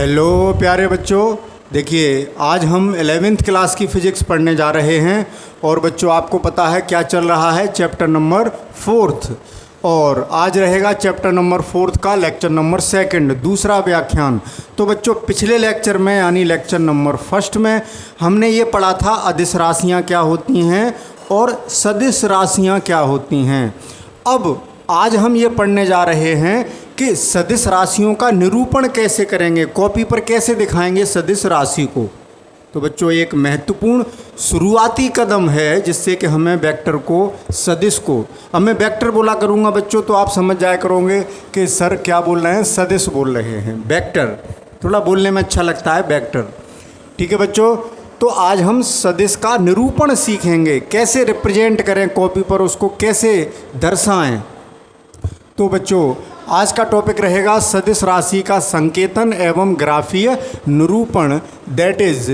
Hello प्यारे बच्चों, देखिए आज हम 11th क्लास की फ़िज़िक्स पढ़ने जा रहे हैं। और बच्चों आपको पता है क्या चल रहा है, चैप्टर नंबर 4 और आज रहेगा चैप्टर नंबर 4 का लेक्चर नंबर 2 दूसरा व्याख्यान। तो बच्चों पिछले लेक्चर में यानी लेक्चर नंबर 1 में हमने ये पढ़ा था अदिश राशियाँ क्या होती हैं और सदिश राशियाँ क्या होती हैं। अब आज हम ये पढ़ने जा रहे हैं कि सदिश राशियों का निरूपण कैसे करेंगे, कॉपी पर कैसे दिखाएंगे सदिश राशि को। तो बच्चों एक महत्वपूर्ण शुरुआती कदम है जिससे कि हमें वेक्टर को, सदिश को, अब मैं वेक्टर बोला करूँगा बच्चों तो आप समझ जाया करोगे कि सर क्या बोल रहे हैं, सदिश बोल रहे हैं। वेक्टर थोड़ा बोलने में अच्छा लगता है, वेक्टर। ठीक है बच्चों, तो आज हम सदिश का निरूपण सीखेंगे, कैसे रिप्रेजेंट करें कॉपी पर, उसको कैसे दर्शाएं। तो बच्चों आज का टॉपिक रहेगा सदिश राशि का संकेतन एवं ग्राफीय निरूपण। दैट इज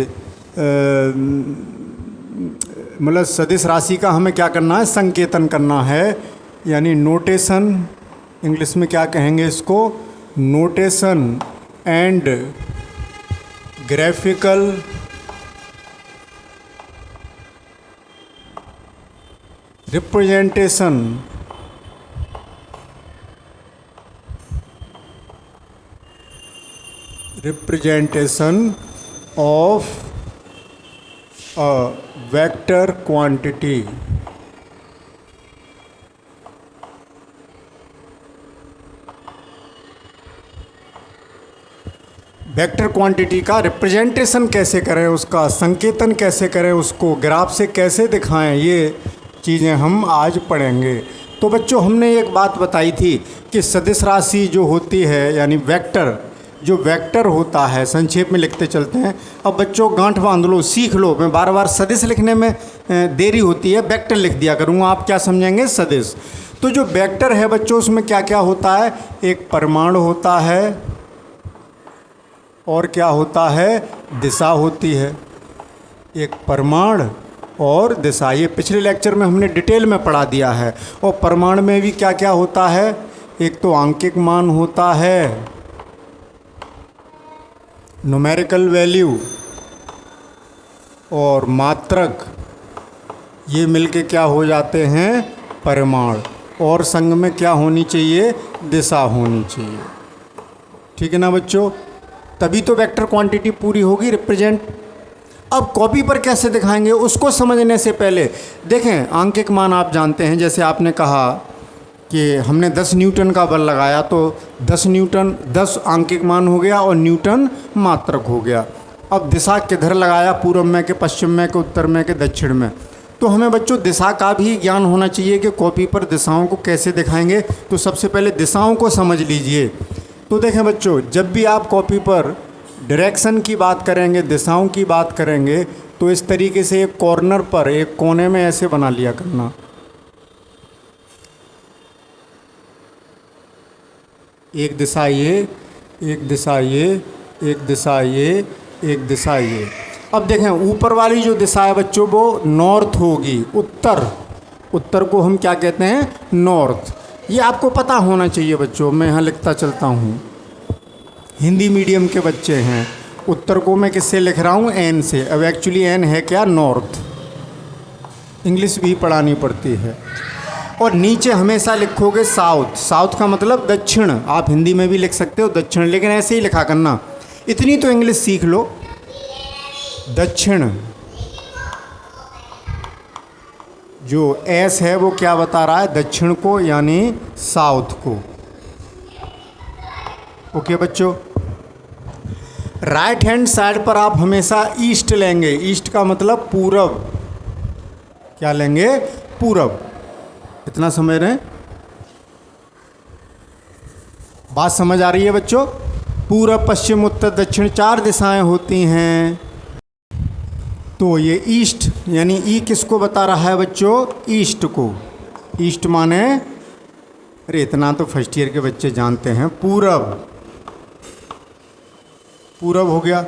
मतलब सदिश राशि का हमें क्या करना है, संकेतन करना है, यानी नोटेशन, इंग्लिश में क्या कहेंगे इसको, notation and graphical representation of a vector quantity। Vector quantity का रिप्रेजेंटेशन कैसे करें, उसका संकेतन कैसे करें, उसको ग्राफ से कैसे दिखाएं, ये चीज़ें हम आज पढ़ेंगे। तो बच्चों हमने एक बात बताई थी कि सदिश राशि जो होती है यानी वेक्टर, जो वेक्टर होता है, संक्षेप में लिखते चलते हैं। अब बच्चों गांठ बांध लो, सीख लो, मैं बार बार सदिश लिखने में देरी होती है, वेक्टर लिख दिया करूँगा, आप क्या समझेंगे, सदिश। तो जो वेक्टर है बच्चों उसमें क्या क्या होता है, एक परिमाण होता है और क्या होता है, दिशा होती है। एक परिमाण और दिशा, ये पिछले लेक्चर में हमने डिटेल में पढ़ा दिया है। और परिमाण में भी क्या क्या होता है, एक तो आंकिक मान होता है, न्यूमेरिकल वैल्यू, और मात्रक, ये मिलके क्या हो जाते हैं, परिमाण। और संग में क्या होनी चाहिए, दिशा होनी चाहिए। ठीक है ना बच्चों, तभी तो वेक्टर क्वांटिटी पूरी होगी, रिप्रेजेंट। अब कॉपी पर कैसे दिखाएंगे उसको समझने से पहले देखें, आंकिक मान आप जानते हैं, जैसे आपने कहा कि हमने 10 न्यूटन का बल लगाया तो 10 न्यूटन 10 आंकिक मान हो गया और न्यूटन मात्रक हो गया। अब दिशा किधर लगाया, पूर्व में के पश्चिम में के उत्तर में के दक्षिण में। तो हमें बच्चों दिशा का भी ज्ञान होना चाहिए कि कॉपी पर दिशाओं को कैसे दिखाएंगे। तो सबसे पहले दिशाओं को समझ लीजिए। तो देखें बच्चों, जब भी आप कॉपी पर डायरेक्शन की बात करेंगे, दिशाओं की बात करेंगे, तो इस तरीके से एक कॉर्नर पर, एक कोने में ऐसे बना लिया करना। एक दिशा ये, एक दिशा ये, एक दिशा ये, एक दिशा ये। अब देखें ऊपर वाली जो दिशा है बच्चों वो नॉर्थ होगी, उत्तर। उत्तर को हम क्या कहते हैं, नॉर्थ। ये आपको पता होना चाहिए बच्चों, मैं यहाँ लिखता चलता हूँ, हिंदी मीडियम के बच्चे हैं। उत्तर को मैं किससे लिख रहा हूँ, एन से। अब एक्चुअली एन है क्या, नॉर्थ। इंग्लिश भी पढ़ानी पड़ती है। और नीचे हमेशा लिखोगे साउथ। साउथ का मतलब दक्षिण, आप हिंदी में भी लिख सकते हो दक्षिण, लेकिन ऐसे ही लिखा करना। इतनी तो इंग्लिश सीख लो, दक्षिण। जो एस है वो क्या बता रहा है, दक्षिण को, यानी साउथ को। ओके बच्चों, राइट हैंड साइड पर आप हमेशा ईस्ट लेंगे। ईस्ट का मतलब पूरब, क्या लेंगे, पूरब। इतना समझ रहे हैं, बात समझ आ रही है बच्चों। पूरब, पश्चिम, उत्तर, दक्षिण 4 दिशाएं होती हैं। तो ये ईस्ट यानी ई किसको बता रहा है बच्चों, ईस्ट को। ईस्ट माने, अरे इतना तो फर्स्ट ईयर के बच्चे जानते हैं, पूरब। पूरब हो गया।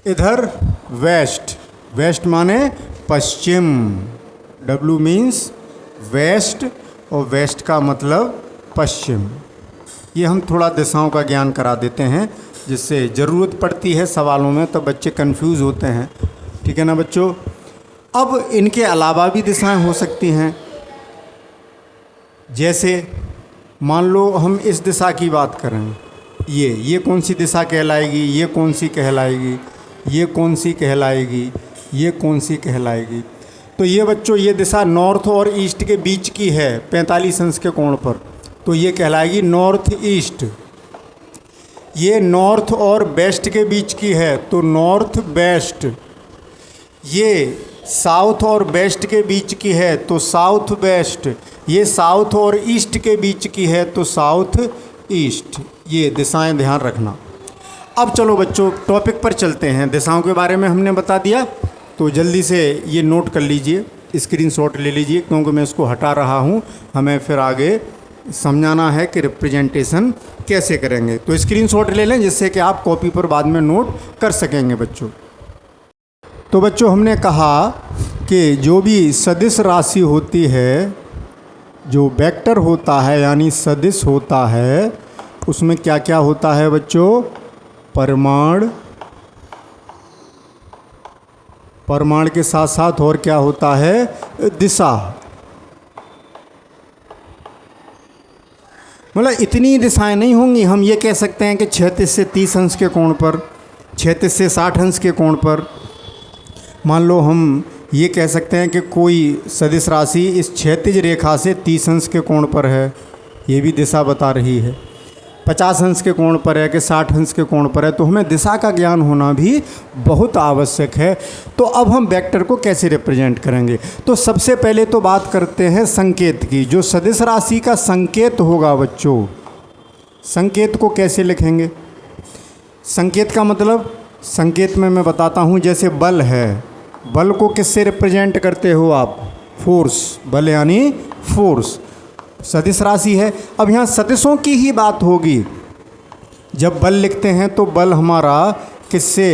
इधर वेस्ट, वेस्ट माने पश्चिम, डब्लू मीन्स वेस्ट, और वेस्ट का मतलब पश्चिम। ये हम थोड़ा दिशाओं का ज्ञान करा देते हैं जिससे ज़रूरत पड़ती है सवालों में, तब बच्चे कंफ्यूज होते हैं। ठीक है ना बच्चों। अब इनके अलावा भी दिशाएं हो सकती हैं, जैसे मान लो हम इस दिशा की बात करें, ये कौन सी दिशा कहलाएगी, ये कौन सी कहलाएगी, ये कौन सी कहलाएगी, ये कौन सी कहलाएगी। तो ये बच्चों ये दिशा नॉर्थ और ईस्ट के बीच की है 45 अंश के कोण पर, तो ये कहलाएगी नॉर्थ ईस्ट। ये नॉर्थ और वेस्ट के बीच की है तो नॉर्थ वेस्ट। ये साउथ और वेस्ट के बीच की है तो साउथ वेस्ट। ये साउथ और ईस्ट के बीच की है तो साउथ ईस्ट। ये दिशाएं ध्यान रखना। अब चलो बच्चों टॉपिक पर चलते हैं। दिशाओं के बारे में हमने बता दिया, तो जल्दी से ये नोट कर लीजिए, स्क्रीनशॉट ले लीजिए, क्योंकि मैं इसको हटा रहा हूँ। हमें फिर आगे समझाना है कि रिप्रेजेंटेशन कैसे करेंगे। तो स्क्रीनशॉट ले लें जिससे कि आप कॉपी पर बाद में नोट कर सकेंगे बच्चों। तो बच्चों हमने कहा कि जो भी सदिश राशि होती है, जो वेक्टर होता है यानी सदिश होता है, उसमें क्या क्या होता है बच्चों? परिमाण, परिमाण के साथ साथ और क्या होता है? दिशा। मतलब इतनी दिशाएं नहीं होंगी। हम ये कह सकते हैं कि 36 से 30 अंश के कोण पर, 36 से 60 अंश के कोण पर। मान लो हम ये कह सकते हैं कि कोई सदिश राशि इस क्षैतिज रेखा से 30 अंश के कोण पर है, ये भी दिशा बता रही है। 50 अंश के कोण पर है कि 60 अंश के कोण पर है, तो हमें दिशा का ज्ञान होना भी बहुत आवश्यक है। तो अब हम वेक्टर को कैसे रिप्रेजेंट करेंगे? तो सबसे पहले तो बात करते हैं संकेत की। जो सदिश राशि का संकेत होगा बच्चों, संकेत को कैसे लिखेंगे? संकेत का मतलब, संकेत में मैं बताता हूँ। जैसे बल है, बल को किससे रिप्रेजेंट करते हो आप? फोर्स। बल यानी फोर्स, सदिश राशि है। अब यहाँ सदिशों की ही बात होगी। जब बल लिखते हैं तो बल हमारा किससे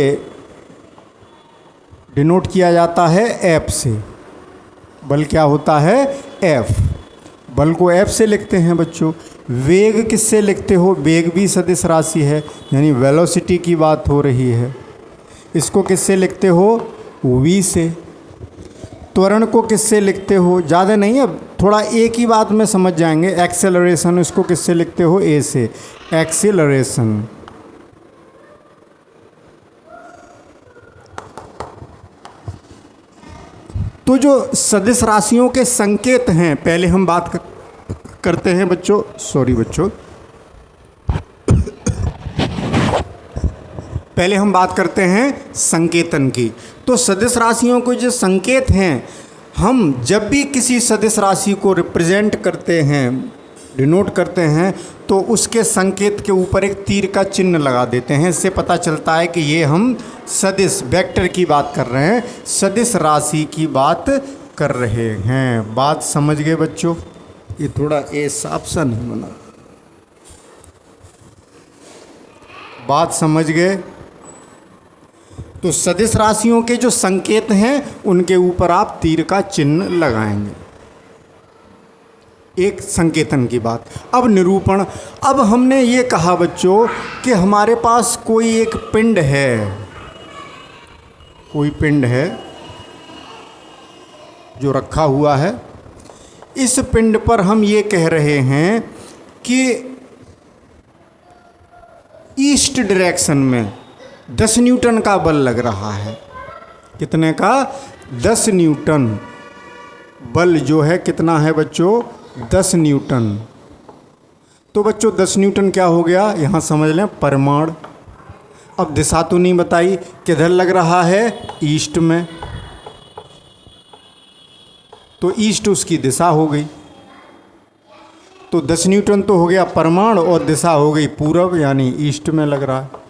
डिनोट किया जाता है? एफ से। बल क्या होता है? एफ। बल को एफ से लिखते हैं बच्चों। वेग किससे लिखते हो? वेग भी सदिश राशि है, यानी वेलोसिटी की बात हो रही है। इसको किससे लिखते हो? वी से। त्वरण को किससे लिखते हो? ज़्यादा नहीं, अब थोड़ा एक ही बात में समझ जाएंगे। एक्सेलरेशन, इसको किससे लिखते हो? ए से। एक्सेलरेशन। तो जो सदिश राशियों के संकेत हैं, पहले हम बात करते हैं बच्चों, सॉरी बच्चों, पहले हम बात करते हैं संकेतन की। तो सदिश राशियों के जो संकेत हैं, हम जब भी किसी सदिश राशि को रिप्रेजेंट करते हैं, डिनोट करते हैं, तो उसके संकेत के ऊपर एक तीर का चिन्ह लगा देते हैं। इससे पता चलता है कि ये हम सदिश वेक्टर की बात कर रहे हैं, सदिश राशि की बात कर रहे हैं। बात समझ गए बच्चों? ये थोड़ा ए साफ सा नहीं बना, बात समझ गए? तो सदिश राशियों के जो संकेत हैं उनके ऊपर आप तीर का चिन्ह लगाएंगे। एक संकेतन की बात। अब निरूपण। अब हमने ये कहा बच्चों कि हमारे पास कोई एक पिंड है, कोई पिंड है जो रखा हुआ है। इस पिंड पर हम ये कह रहे हैं कि ईस्ट डायरेक्शन में 10 न्यूटन का बल लग रहा है। कितने का? 10 न्यूटन। बल जो है कितना है बच्चों? 10 न्यूटन। तो बच्चों 10 न्यूटन क्या हो गया? यहाँ समझ लें परिमाण। अब दिशा तो नहीं बताई, किधर लग रहा है? ईस्ट में। तो ईस्ट उसकी दिशा हो गई। तो 10 न्यूटन तो हो गया परिमाण और दिशा हो गई पूरब, यानी ईस्ट में लग रहा है।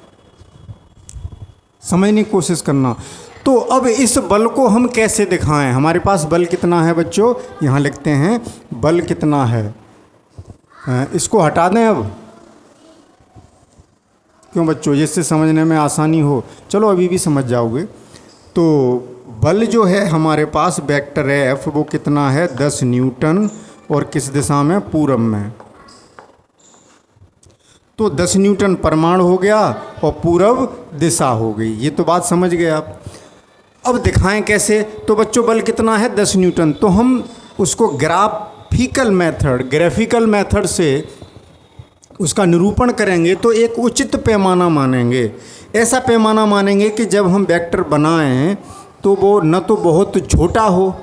समझने की कोशिश करना। तो अब इस बल को हम कैसे दिखाएं? हमारे पास बल कितना है बच्चों? यहाँ लिखते हैं बल कितना है। इसको हटा दें अब, क्यों बच्चों? जिससे समझने में आसानी हो। चलो अभी भी समझ जाओगे। तो बल जो है हमारे पास वेक्टर है एफ, वो कितना है? 10 न्यूटन। और किस दिशा में? पूरब में। तो 10 न्यूटन परमाणु हो गया और पूरब दिशा हो गई। ये तो बात समझ गए आप। अब दिखाएं कैसे। तो बच्चों बल कितना है 10 न्यूटन। तो हम उसको ग्राफिकल मेथड से उसका निरूपण करेंगे। तो एक उचित पैमाना मानेंगे, ऐसा पैमाना मानेंगे कि जब हम वेक्टर बनाएं तो वो न तो बहुत छोटा हो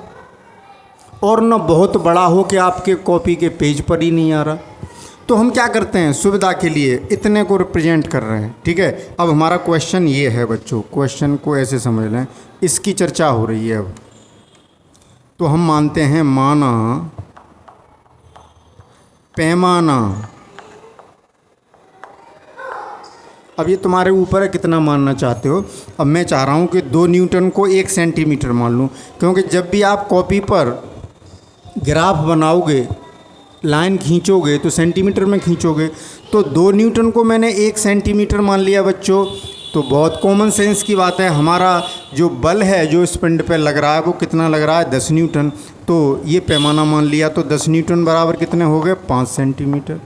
और न बहुत बड़ा हो कि आपके कॉपी के पेज पर ही नहीं आ रहा। तो हम क्या करते हैं, सुविधा के लिए इतने को रिप्रेजेंट कर रहे हैं, ठीक है। अब हमारा क्वेश्चन ये है बच्चों, क्वेश्चन को ऐसे समझ लें, इसकी चर्चा हो रही है अब। तो हम मानते हैं माना पैमाना। अब ये तुम्हारे ऊपर है कितना मानना चाहते हो। अब मैं चाह रहा हूँ कि 2 न्यूटन को 1 सेंटीमीटर मान लूँ, क्योंकि जब भी आप कॉपी पर ग्राफ बनाओगे, लाइन खींचोगे तो सेंटीमीटर में खींचोगे। तो 2 न्यूटन को मैंने 1 सेंटीमीटर मान लिया बच्चों। तो बहुत कॉमन सेंस की बात है, हमारा जो बल है जो इस पिंड पे लग रहा है वो कितना लग रहा है 10 न्यूटन। तो ये पैमाना मान लिया। तो 10 न्यूटन बराबर कितने हो गए 5 सेंटीमीटर।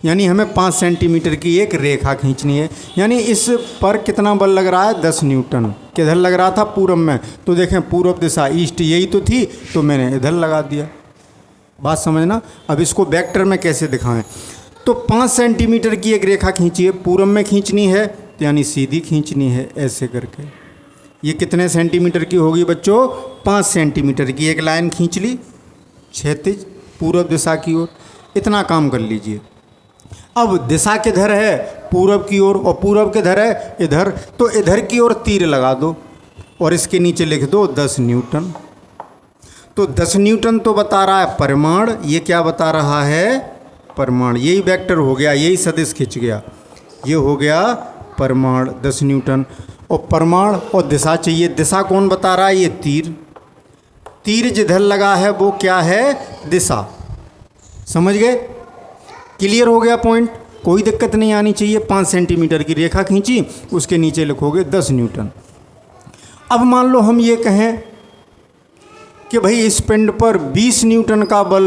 यानी हमें 5 सेंटीमीटर की एक रेखा खींचनी है। यानी इस पर कितना बल लग रहा है 10 न्यूटन। किधर लग रहा था पूरब में। तो देखें पूर्व दिशा ईस्ट यही तो थी, तो मैंने इधर लगा दिया। बात समझना। अब इसको वेक्टर में कैसे दिखाएं। तो 5 सेंटीमीटर की एक रेखा खींचिए, पूरब में खींचनी है यानी सीधी खींचनी है ऐसे करके। ये कितने सेंटीमीटर की होगी बच्चों 5 सेंटीमीटर की एक लाइन खींच ली क्षैतिज पूरब दिशा की ओर। इतना काम कर लीजिए। अब दिशा किधर है पूरब की ओर, और पूरब किधर है इधर। तो इधर की ओर तीर लगा दो और इसके नीचे लिख दो 10 न्यूटन। तो 10 न्यूटन तो बता रहा है परिमाण, ये क्या बता रहा है परिमाण। यही वेक्टर हो गया, यही सदिश खिंच गया, ये हो गया परिमाण 10 न्यूटन। और परिमाण और दिशा चाहिए। दिशा कौन बता रहा है, ये तीर। तीर जिधर लगा है वो क्या है दिशा। समझ गए, क्लियर हो गया पॉइंट। कोई दिक्कत नहीं आनी चाहिए। 5 सेंटीमीटर की रेखा खींची, उसके नीचे लिखोगे 10 न्यूटन। अब मान लो हम ये कहें कि भाई इस पिंड पर 20 न्यूटन का बल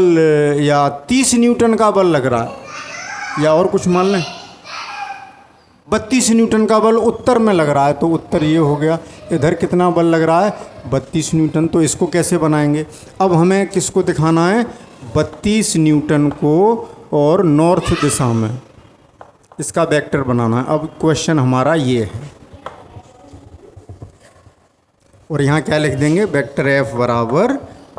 या 30 न्यूटन का बल लग रहा है, या और कुछ मान लें 32 न्यूटन का बल उत्तर में लग रहा है। तो उत्तर ये हो गया। इधर कितना बल लग रहा है 32 न्यूटन। तो इसको कैसे बनाएंगे। अब हमें किसको दिखाना है 32 न्यूटन को, और नॉर्थ दिशा में इसका वेक्टर बनाना है। अब क्वेश्चन हमारा ये है, और यहाँ क्या लिख देंगे वेक्टर F बराबर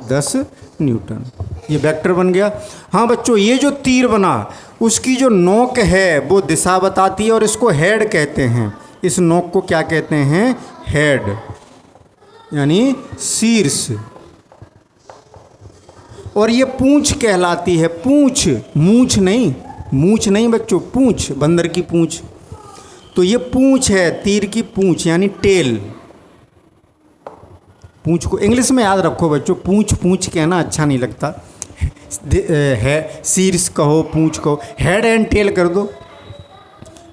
10 न्यूटन। ये वेक्टर बन गया। हाँ बच्चों, ये जो तीर बना उसकी जो नोक है वो दिशा बताती है, और इसको हेड कहते हैं। इस नोक को क्या कहते हैं हेड, यानी शीर्ष। और ये पूंछ कहलाती है। पूंछ, मूंछ नहीं, मूंछ नहीं बच्चों, पूंछ, बंदर की पूंछ। तो ये पूंछ है, तीर की पूंछ यानी टेल। पूंछ को इंग्लिश में याद रखो बच्चों, पूंछ पूंछ कहना अच्छा नहीं लगता है। शीर्ष कहो, पूंछ कहो, हेड एंड टेल कर दो।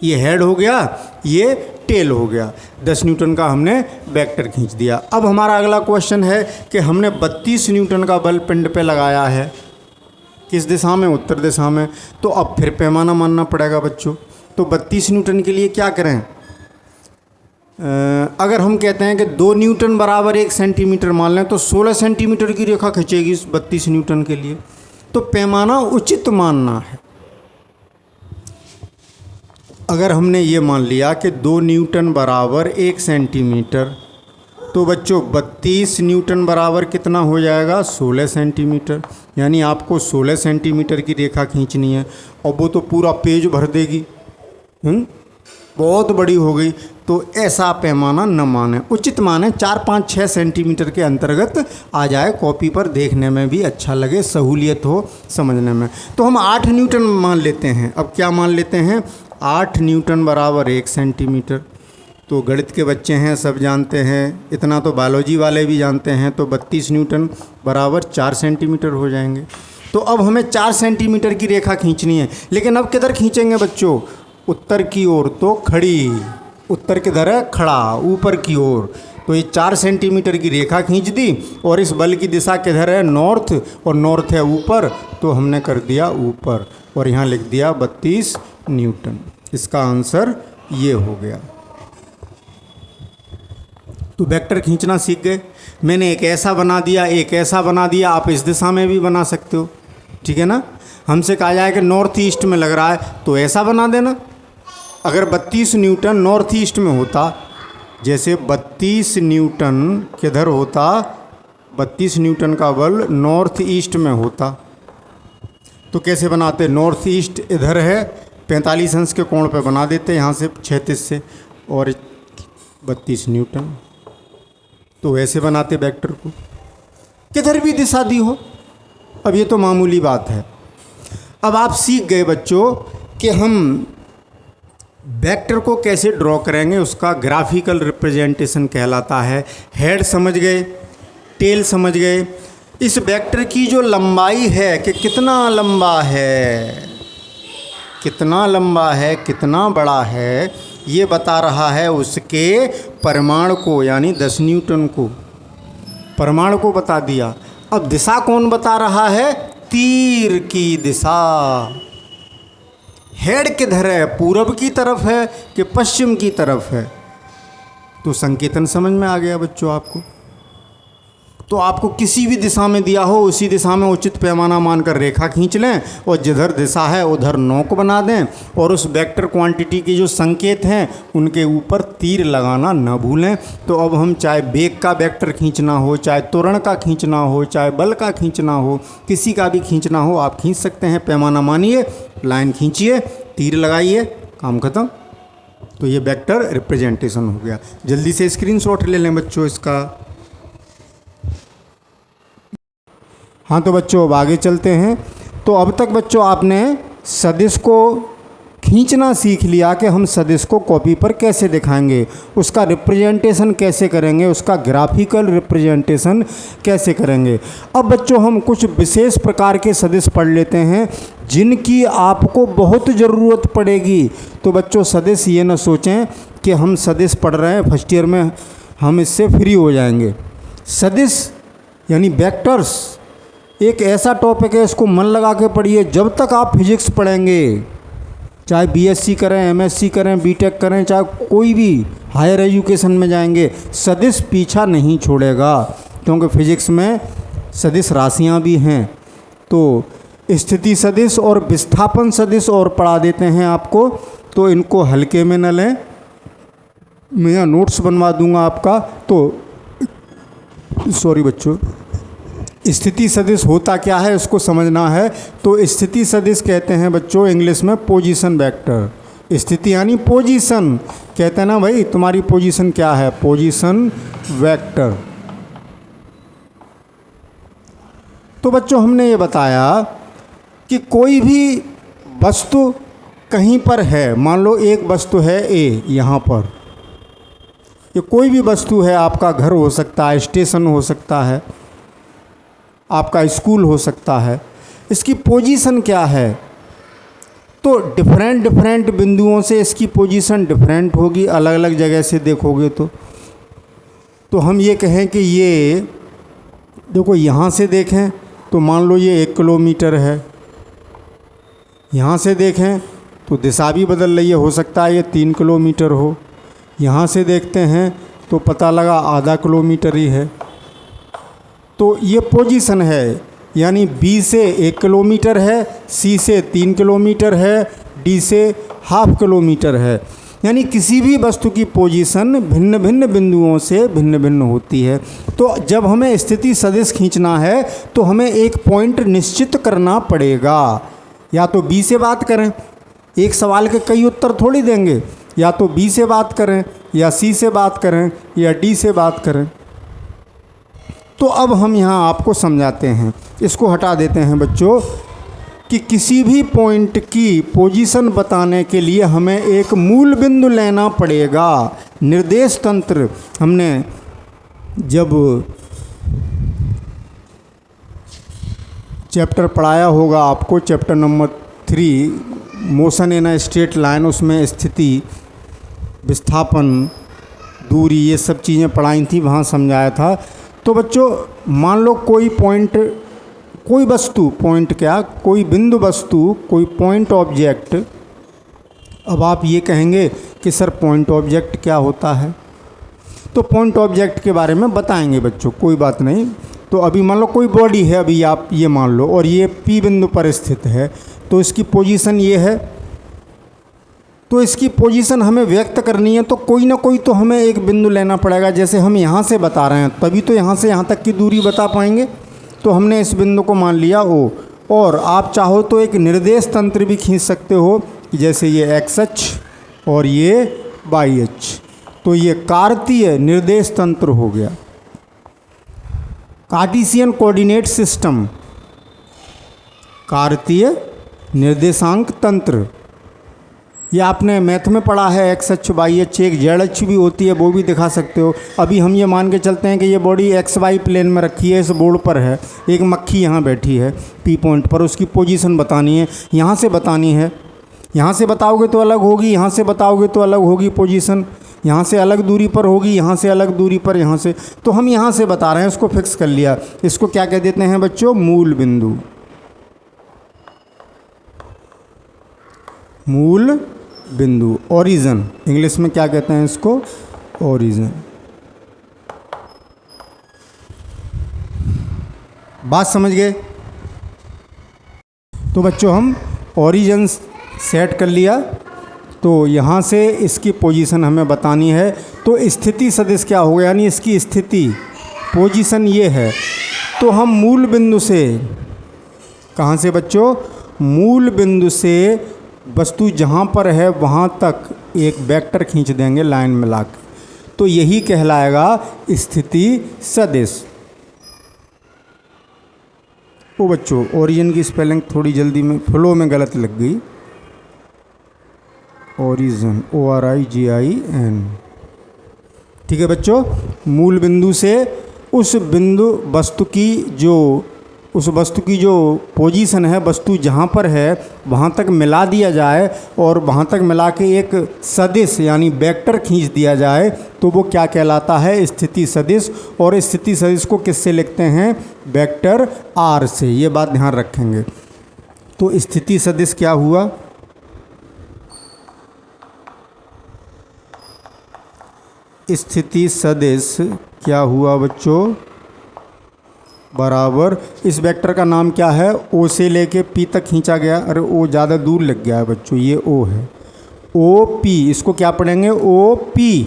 ये हेड हो गया, ये टेल हो गया। 10 न्यूटन का हमने वेक्टर खींच दिया। अब हमारा अगला क्वेश्चन है कि हमने 32 न्यूटन का बल पिंड पे लगाया है, किस दिशा में उत्तर दिशा में। तो अब फिर पैमाना मानना पड़ेगा बच्चों। तो 32 न्यूटन के लिए क्या करें। अगर हम कहते हैं कि 2 न्यूटन बराबर 1 सेंटीमीटर मान लें, तो 16 सेंटीमीटर की रेखा खींचेगी 32 न्यूटन के लिए। तो पैमाना उचित मानना है। अगर हमने ये मान लिया कि 2 न्यूटन बराबर 1 सेंटीमीटर, तो बच्चों 32 न्यूटन बराबर कितना हो जाएगा 16 सेंटीमीटर। यानी आपको 16 सेंटीमीटर की रेखा खींचनी है, और वो तो पूरा पेज भर देगी। बहुत बड़ी हो गई। तो ऐसा पैमाना न माने, उचित माने 4, 5, 6 सेंटीमीटर के अंतर्गत आ जाए, कॉपी पर देखने में भी अच्छा लगे, सहूलियत हो समझने में। तो हम 8 न्यूटन मान लेते हैं। अब क्या मान लेते हैं 8 न्यूटन बराबर 1 सेंटीमीटर। तो गणित के बच्चे हैं, सब जानते हैं, इतना तो बायोलॉजी वाले भी जानते हैं। तो 32 न्यूटन बराबर 4 सेंटीमीटर हो जाएंगे। तो अब हमें 4 सेंटीमीटर की रेखा खींचनी है। लेकिन अब किधर खींचेंगे बच्चों, उत्तर की ओर। तो खड़ी, उत्तर किधर है खड़ा, ऊपर की ओर। तो ये 4 सेंटीमीटर की रेखा खींच दी और इस बल की दिशा किधर है, नॉर्थ, और नॉर्थ है ऊपर, तो हमने कर दिया ऊपर और यहाँ लिख दिया 32 न्यूटन। इसका आंसर ये हो गया। तो वेक्टर खींचना सीख गए। मैंने एक ऐसा बना दिया, एक ऐसा बना दिया, आप इस दिशा में भी बना सकते हो, ठीक है ना। हमसे कहा जाए कि नॉर्थ ईस्ट में लग रहा है तो ऐसा बना देना। अगर 32 न्यूटन नॉर्थ ईस्ट में होता, जैसे 32 न्यूटन किधर होता, 32 न्यूटन का बल नॉर्थ ईस्ट में होता, तो कैसे बनाते, नॉर्थ ईस्ट इधर है, 45 अंश के कोण पे बना देते यहाँ से 36 से, और 32 न्यूटन, तो वैसे बनाते वेक्टर को, किधर भी दिशा दी हो। अब ये तो मामूली बात है। अब आप सीख गए बच्चों कि हम वेक्टर को कैसे ड्रॉ करेंगे, उसका ग्राफिकल रिप्रेजेंटेशन कहलाता है। हेड समझ गए, टेल समझ गए। इस वेक्टर की जो लंबाई है कि कितना लंबा है, कितना लंबा है, कितना बड़ा है, ये बता रहा है उसके परिमाण को, यानी 10 न्यूटन को, परिमाण को बता दिया। अब दिशा कौन बता रहा है, तीर की दिशा। हेड किधर है, पूरब की तरफ है कि पश्चिम की तरफ है, तो संकेतन समझ में आ गया बच्चों आपको। तो आपको किसी भी दिशा में दिया हो उसी दिशा में उचित पैमाना मानकर रेखा खींच लें और जिधर दिशा है उधर नोक बना दें, और उस वेक्टर क्वांटिटी के जो संकेत हैं उनके ऊपर तीर लगाना न भूलें। तो अब हम चाहे बेग का वेक्टर खींचना हो, चाहे त्वरण का खींचना हो, चाहे बल का खींचना हो, किसी का भी खींचना हो आप खींच सकते हैं। पैमाना मानिए, लाइन खींचिए, तीर लगाइए, काम खत्म। तो ये वेक्टर रिप्रेजेंटेशन हो गया। जल्दी से स्क्रीनशॉट ले लें बच्चों इसका। हाँ तो बच्चों अब आगे चलते हैं। तो अब तक बच्चों आपने सदिश को खींचना सीख लिया कि हम सदिश को कॉपी पर कैसे दिखाएंगे, उसका रिप्रेजेंटेशन कैसे करेंगे, उसका ग्राफिकल रिप्रेजेंटेशन कैसे करेंगे। अब बच्चों हम कुछ विशेष प्रकार के सदिश पढ़ लेते हैं जिनकी आपको बहुत ज़रूरत पड़ेगी। तो बच्चों सदिश ये न सोचें कि हम सदिश पढ़ रहे हैं फर्स्ट ईयर में हम इससे फ्री हो जाएंगे। सदिश यानी वेक्टर्स एक ऐसा टॉपिक है, इसको मन लगा के पढ़िए। जब तक आप फिजिक्स पढ़ेंगे, चाहे बीएससी करें, एमएससी करें, बीटेक करें, चाहे कोई भी हायर एजुकेशन में जाएंगे, सदिश पीछा नहीं छोड़ेगा, क्योंकि फिजिक्स में सदिश राशियां भी हैं। तो स्थिति सदिश और विस्थापन सदिश और पढ़ा देते हैं आपको, तो इनको हल्के में न लें। मैं यहाँ नोट्स बनवा दूंगा आपका। तो सॉरी बच्चों, स्थिति सदिश होता क्या है उसको समझना है। तो स्थिति सदिश कहते हैं बच्चों इंग्लिश में पोजीशन वेक्टर। स्थिति यानी पोजीशन, कहते हैं ना भाई तुम्हारी पोजीशन क्या है, पोजीशन वेक्टर। तो बच्चों हमने ये बताया कि कोई भी वस्तु कहीं पर है, मान लो एक वस्तु है ए यहाँ पर, ये कोई भी वस्तु है, आपका घर हो सकता है, स्टेशन हो सकता है, आपका स्कूल हो सकता है, इसकी पोजीशन क्या है। तो डिफरेंट बिंदुओं से इसकी पोजीशन डिफरेंट होगी, अलग अलग जगह से देखोगे तो हम ये कहें कि ये देखो यहाँ से देखें तो मान लो ये 1 किलोमीटर है, यहाँ से देखें तो दिशा भी बदल रही है, हो सकता है ये 3 किलोमीटर हो, यहाँ से देखते हैं तो पता लगा आधा किलोमीटर ही है। तो ये पोजीशन है, यानी बी से 1 किलोमीटर है, सी से 3 किलोमीटर है, डी से ½ किलोमीटर है। यानी किसी भी वस्तु की पोजीशन भिन्न भिन्न बिंदुओं से भिन्न भिन्न होती है। तो जब हमें स्थिति सदिश खींचना है तो हमें एक पॉइंट निश्चित करना पड़ेगा। या तो बी से बात करें, एक सवाल के कई उत्तर थोड़ी देंगे, या तो बी से बात करें, या सी से बात करें, या डी से बात करें। तो अब हम यहाँ आपको समझाते हैं, इसको हटा देते हैं बच्चों, कि किसी भी पॉइंट की पोजीशन बताने के लिए हमें एक मूल बिंदु लेना पड़ेगा। निर्देश तंत्र हमने जब चैप्टर पढ़ाया होगा आपको, chapter number 3 motion in a straight line, उसमें स्थिति, विस्थापन, दूरी, ये सब चीज़ें पढ़ाई थी, वहाँ समझाया था। तो बच्चों मान लो कोई पॉइंट, कोई वस्तु, पॉइंट क्या, कोई बिंदु वस्तु, कोई पॉइंट ऑब्जेक्ट। अब आप ये कहेंगे कि सर पॉइंट ऑब्जेक्ट क्या होता है, तो पॉइंट ऑब्जेक्ट के बारे में बताएंगे बच्चों, कोई बात नहीं। तो अभी मान लो कोई बॉडी है, अभी आप ये मान लो, और ये P बिंदु पर स्थित है, तो इसकी पोजीशन ये है। तो इसकी पोजीशन हमें व्यक्त करनी है, तो कोई ना कोई तो हमें एक बिंदु लेना पड़ेगा। जैसे हम यहाँ से बता रहे हैं, तभी तो यहाँ से यहाँ तक की दूरी बता पाएंगे। तो हमने इस बिंदु को मान लिया O, और आप चाहो तो एक निर्देश तंत्र भी खींच सकते हो, कि जैसे ये एक्स अक्ष और ये वाई अक्ष, तो ये कार्तीय निर्देश तंत्र हो गया, कार्टेशियन कोऑर्डिनेट सिस्टम, कार्तीय निर्देशांक तंत्र। ये आपने मैथ में पढ़ा है, एक्स अक्ष वाई अक्ष, एक जेड अक्ष भी होती है, वो भी दिखा सकते हो। अभी हम ये मान के चलते हैं कि ये बॉडी एक्स वाई प्लेन में रखी है, इस बोर्ड पर है, एक मक्खी यहाँ बैठी है P पॉइंट पर, उसकी पोजीशन बतानी है, यहाँ से बतानी है। यहाँ से बताओगे तो अलग होगी, यहाँ से बताओगे तो अलग होगी पोजीशन, यहाँ से अलग दूरी पर होगी, यहाँ से अलग दूरी पर, यहाँ से। तो हम यहाँ से बता रहे हैं, इसको फिक्स कर लिया। इसको क्या कह देते हैं बच्चों, मूल बिंदु। मूल बिंदु, ओरिजिन, इंग्लिश में क्या कहते हैं इसको, ओरिजिन। बात समझ गए। तो बच्चों हम ओरिजिन सेट कर लिया, तो यहाँ से इसकी पोजीशन हमें बतानी है। तो स्थिति सदिश क्या होगा, यानी इसकी स्थिति, पोजीशन ये है। तो हम मूल बिंदु से, कहाँ से बच्चों, मूल बिंदु से वस्तु जहाँ पर है वहाँ तक एक वेक्टर खींच देंगे लाइन मिला के, तो यही कहलाएगा स्थिति सदिश। ओ बच्चों, ओरिजिन की स्पेलिंग थोड़ी जल्दी में फ्लो में गलत लग गई, ओरिजिन, ORIGIN। ठीक है बच्चों, मूल बिंदु से उस बिंदु वस्तु की जो, उस वस्तु की जो पोजीशन है, वस्तु जहाँ पर है वहाँ तक मिला दिया जाए, और वहाँ तक मिला के एक सदिश यानी वेक्टर खींच दिया जाए, तो वो क्या कहलाता है, स्थिति सदिश। और स्थिति सदिश को किससे लिखते हैं, वेक्टर R से, ये बात ध्यान रखेंगे। तो स्थिति सदिश क्या हुआ, स्थिति सदिश क्या हुआ बच्चों, बराबर, इस वेक्टर का नाम क्या है, O से लेके P तक खींचा गया। अरे O ज़्यादा दूर लग गया है बच्चों, ये O है, OP, इसको क्या पढ़ेंगे, OP।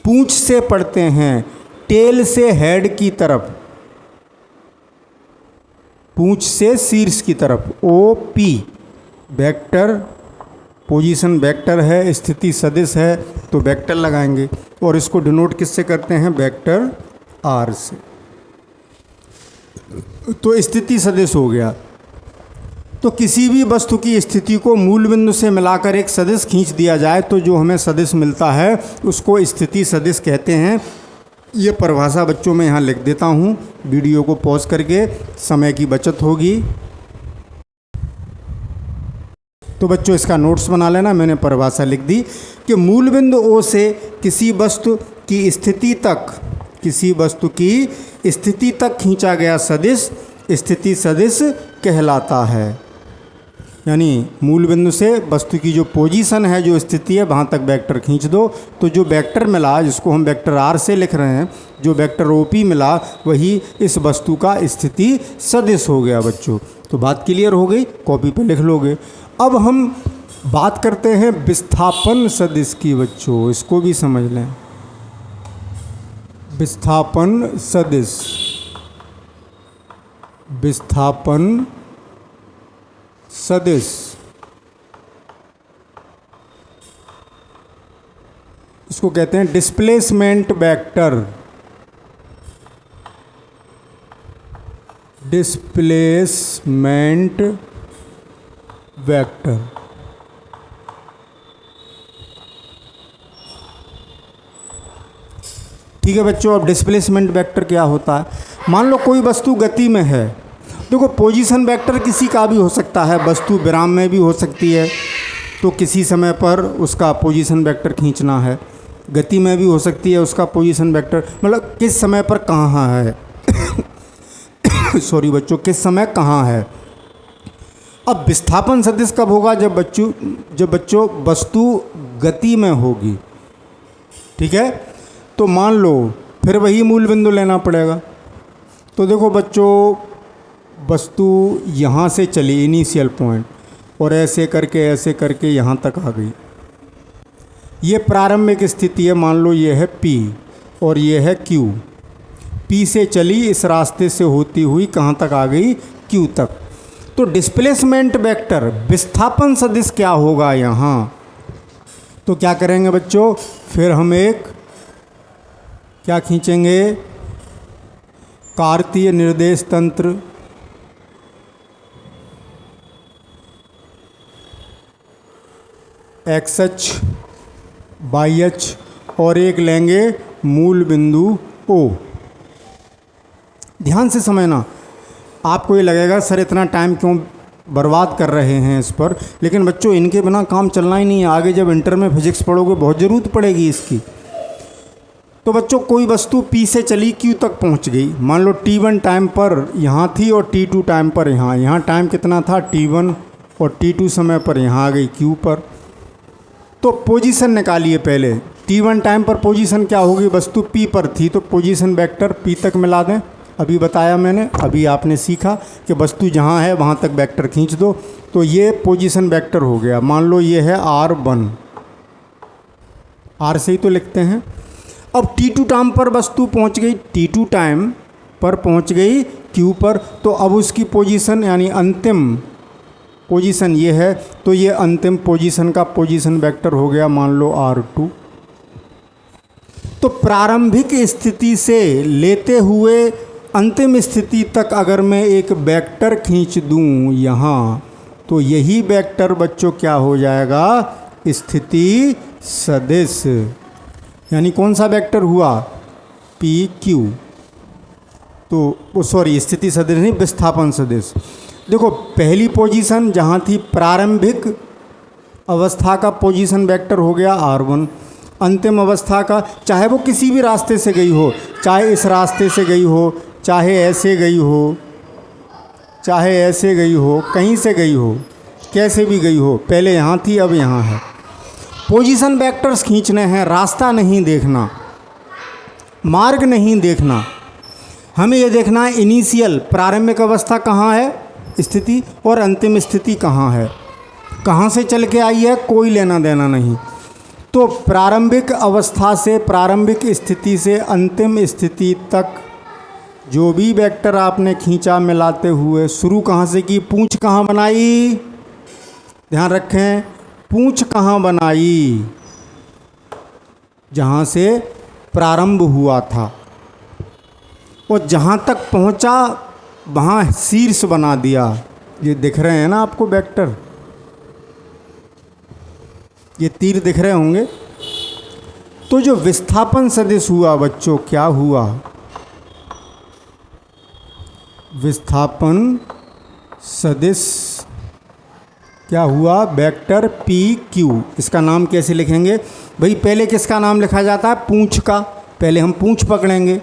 पूंछ से पढ़ते हैं, टेल से हेड की तरफ, पूंछ से शीर्ष की तरफ, OP वेक्टर, पोजीशन वेक्टर है, स्थिति सदिश है, तो वेक्टर लगाएंगे। और इसको डिनोट किससे करते हैं, वेक्टर R से। तो स्थिति सदिश हो गया। तो किसी भी वस्तु की स्थिति को मूल बिंदु से मिलाकर एक सदिश खींच दिया जाए, तो जो हमें सदिश मिलता है उसको स्थिति सदिश कहते हैं। ये परिभाषा बच्चों मैं यहाँ लिख देता हूँ, वीडियो को पॉज करके, समय की बचत होगी। तो बच्चों इसका नोट्स बना लेना, मैंने परिभाषा लिख दी कि मूल बिंदु O से किसी वस्तु की स्थिति तक, किसी वस्तु की स्थिति तक खींचा गया सदिश स्थिति सदिश कहलाता है। यानी मूल बिंदु से वस्तु की जो पोजीशन है, जो स्थिति है, वहाँ तक वेक्टर खींच दो, तो जो वेक्टर मिला, जिसको हम वेक्टर R से लिख रहे हैं, जो वेक्टर OP मिला, वही इस वस्तु का स्थिति सदिश हो गया बच्चों। तो बात क्लियर हो गई, कॉपी पे लिख लोगे। अब हम बात करते हैं विस्थापन सदिश की बच्चों, इसको भी समझ लें। विस्थापन सदिश, विस्थापन सदिश, इसको कहते हैं डिस्प्लेसमेंट वेक्टर, डिस्प्लेसमेंट वेक्टर। ठीक है बच्चों, अब डिस्प्लेसमेंट वेक्टर क्या होता है। मान लो कोई वस्तु गति में है, देखो पोजीशन वेक्टर किसी का भी हो सकता है, वस्तु विराम में भी हो सकती है, तो किसी समय पर उसका पोजीशन वेक्टर खींचना है। गति में भी हो सकती है उसका पोजीशन वेक्टर, मतलब किस समय पर कहाँ है सॉरी बच्चों, किस समय कहाँ है। अब विस्थापन सदिश कब होगा? जब बच्चों वस्तु गति में होगी, ठीक है। तो मान लो फिर वही मूल बिंदु लेना पड़ेगा। तो देखो बच्चों, वस्तु यहाँ से चली इनिशियल पॉइंट, और ऐसे करके यहाँ तक आ गई। ये प्रारंभिक स्थिति है, मान लो ये है P और ये है Q। P से चली इस रास्ते से होती हुई कहाँ तक आ गई? Q तक। तो डिस्प्लेसमेंट वेक्टर विस्थापन सदिश क्या होगा यहाँ? तो क्या करेंगे बच्चों, फिर हम एक क्या खींचेंगे? कार्तीय निर्देश तंत्र, एक्स अक्ष, वाई अक्ष, और एक लेंगे मूल बिंदु O। ध्यान से समझना, आपको ये लगेगा सर इतना टाइम क्यों बर्बाद कर रहे हैं इस पर, लेकिन बच्चों इनके बिना काम चलना ही नहीं है। आगे जब इंटर में फिजिक्स पढ़ोगे बहुत ज़रूरत पड़ेगी इसकी। तो बच्चों कोई वस्तु P से चली Q तक पहुंच गई, मान लो T1 टाइम पर यहाँ थी और T2 टाइम पर यहाँ टाइम कितना था? T1, और T2 समय पर यहाँ आ गई Q पर। तो पोजीशन निकालिए पहले। T1 टाइम पर पोजीशन क्या होगी? वस्तु P पर थी तो पोजीशन वेक्टर P तक मिला दें। अभी बताया मैंने, अभी आपने सीखा कि वस्तु जहाँ है वहाँ तक वेक्टर खींच दो। तो ये पोजीशन वेक्टर हो गया। मान लो ये है R1, R से ही तो लिखते हैं। अब T2 टाइम पर वस्तु पहुँच गई, T2 टाइम पर पहुँच गई Q पर। तो अब उसकी पोजीशन यानी अंतिम पोजीशन ये है, तो ये अंतिम पोजीशन का पोजीशन वेक्टर हो गया मान लो R2। तो प्रारंभिक स्थिति से लेते हुए अंतिम स्थिति तक अगर मैं एक वेक्टर खींच दूं यहाँ, तो यही वेक्टर बच्चों क्या हो जाएगा? स्थिति सदिश। यानी कौन सा वेक्टर हुआ? PQ। तो सॉरी, स्थिति सदिश नहीं, विस्थापन सदिश। देखो पहली पोजीशन जहाँ थी प्रारंभिक अवस्था का पोजीशन वेक्टर हो गया R1। अंतिम अवस्था का, चाहे वो किसी भी रास्ते से गई हो, चाहे इस रास्ते से गई हो, चाहे ऐसे गई हो, चाहे ऐसे गई हो, कहीं से गई हो, कैसे भी गई हो, पहले यहाँ थी अब यहाँ है। पोजीशन वेक्टर्स खींचने हैं, रास्ता नहीं देखना, मार्ग नहीं देखना, हमें ये देखना है इनिशियल प्रारंभिक अवस्था कहाँ है स्थिति, और अंतिम स्थिति कहाँ है, कहाँ से चल के आई है, कोई लेना देना नहीं। तो प्रारंभिक अवस्था से, प्रारंभिक स्थिति से अंतिम स्थिति तक जो भी वेक्टर आपने खींचा मिलाते हुए, शुरू कहाँ से की? पूंछ कहाँ बनाई? ध्यान रखें, पूंछ कहाँ बनाई? जहाँ से प्रारंभ हुआ था, और जहाँ तक पहुँचा वहाँ शीर्ष बना दिया। ये दिख रहे हैं ना आपको वेक्टर, ये तीर दिख रहे होंगे। तो जो विस्थापन सदिश हुआ बच्चों, क्या हुआ? विस्थापन सदिश क्या हुआ? Vector PQ। इसका नाम कैसे लिखेंगे भाई? पहले किसका नाम लिखा जाता है? पूंछ का। पहले हम पूंछ पकड़ेंगे।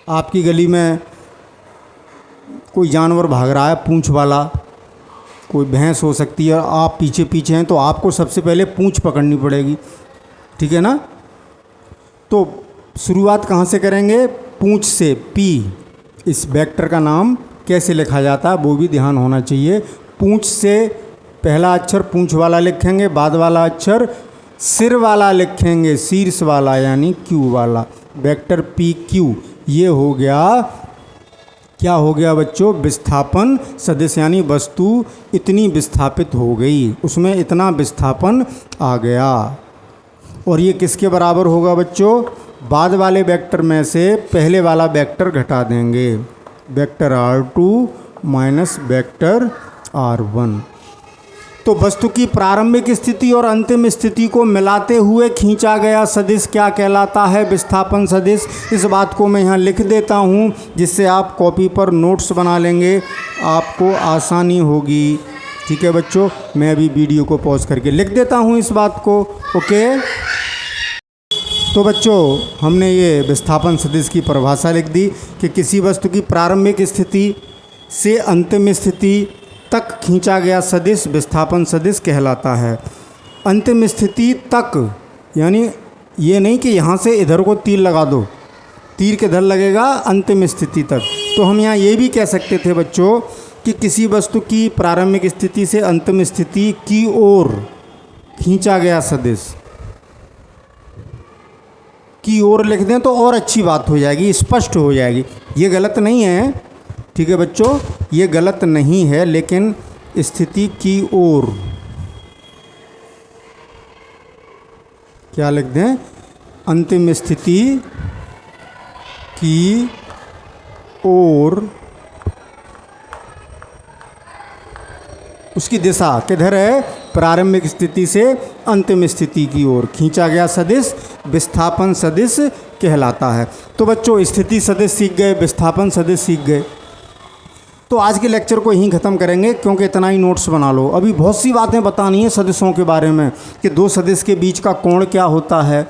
आपकी गली में कोई जानवर भाग रहा है पूंछ वाला, कोई भैंस हो सकती है, आप पीछे पीछे हैं, तो आपको सबसे पहले पूंछ पकड़नी पड़ेगी, ठीक है ना। तो शुरुआत कहाँ से करेंगे? पूंछ से। P, इस वेक्टर का नाम कैसे लिखा जाता है वो भी ध्यान होना चाहिए। पूंछ से पहला अक्षर पूंछ वाला लिखेंगे, बाद वाला अक्षर सिर वाला लिखेंगे, शीर्ष वाला यानी Q वाला। वेक्टर PQ ये हो गया, क्या हो गया बच्चों? विस्थापन सदिश, यानी वस्तु इतनी विस्थापित हो गई, उसमें इतना विस्थापन आ गया। और ये किसके बराबर होगा बच्चों? बाद वाले वेक्टर में से पहले वाला वेक्टर घटा देंगे, vector R2 minus vector R1। तो वस्तु की प्रारंभिक स्थिति और अंतिम स्थिति को मिलाते हुए खींचा गया सदिश क्या कहलाता है? विस्थापन सदिश। इस बात को मैं यहाँ लिख देता हूँ, जिससे आप कॉपी पर नोट्स बना लेंगे, आपको आसानी होगी। ठीक है बच्चों, मैं अभी वीडियो को पॉज करके लिख देता हूँ इस बात को। ओके। तो बच्चों हमने ये विस्थापन सदिश की परिभाषा लिख दी कि किसी वस्तु की प्रारंभिक स्थिति से अंतिम स्थिति तक खींचा गया सदिश विस्थापन सदिश कहलाता है। अंतिम स्थिति तक यानी ये नहीं कि यहाँ से इधर को तीर लगा दो, तीर किधर लगेगा, अंतिम स्थिति तक। तो हम यहाँ ये भी कह सकते थे बच्चों कि किसी वस्तु की प्रारंभिक स्थिति से अंतिम स्थिति की ओर खींचा गया सदिश, की ओर लिख दें तो और अच्छी बात हो जाएगी, स्पष्ट हो जाएगी। ये गलत नहीं है, ठीक है बच्चों, ये गलत नहीं है, लेकिन स्थिति की ओर क्या लिख दें, अंतिम स्थिति की ओर, उसकी दिशा किधर है, प्रारंभिक स्थिति से अंतिम स्थिति की ओर खींचा गया सदिश विस्थापन सदिश कहलाता है। तो बच्चों स्थिति सदिश सीख गए, विस्थापन सदिश सीख गए। तो आज के लेक्चर को यहीं ख़त्म करेंगे, क्योंकि इतना ही नोट्स बना लो। अभी बहुत सी बातें बतानी है सदिशों के बारे में कि दो सदिश के बीच का कोण क्या होता है,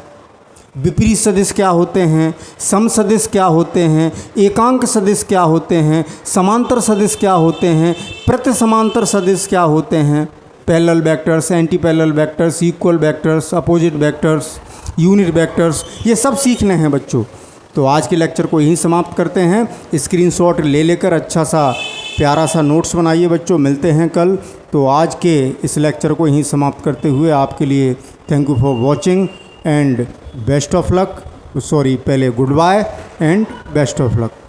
विपरीत सदिश क्या होते हैं, सम सदिश क्या होते हैं, एकांक सदिश क्या होते हैं, समांतर सदिश क्या होते हैं, प्रति समांतर सदिश क्या होते हैं, parallel vectors, anti parallel vectors, equal vectors, opposite vectors, unit vectors, ये सब सीखने हैं बच्चों। तो आज के लेक्चर को यहीं समाप्त करते हैं। स्क्रीनशॉट ले लेकर अच्छा सा प्यारा सा नोट्स बनाइए बच्चों। मिलते हैं कल। तो आज के इस लेक्चर को यहीं समाप्त करते हुए आपके लिए thank you for watching and best of luck, sorry पहले good bye and best of luck.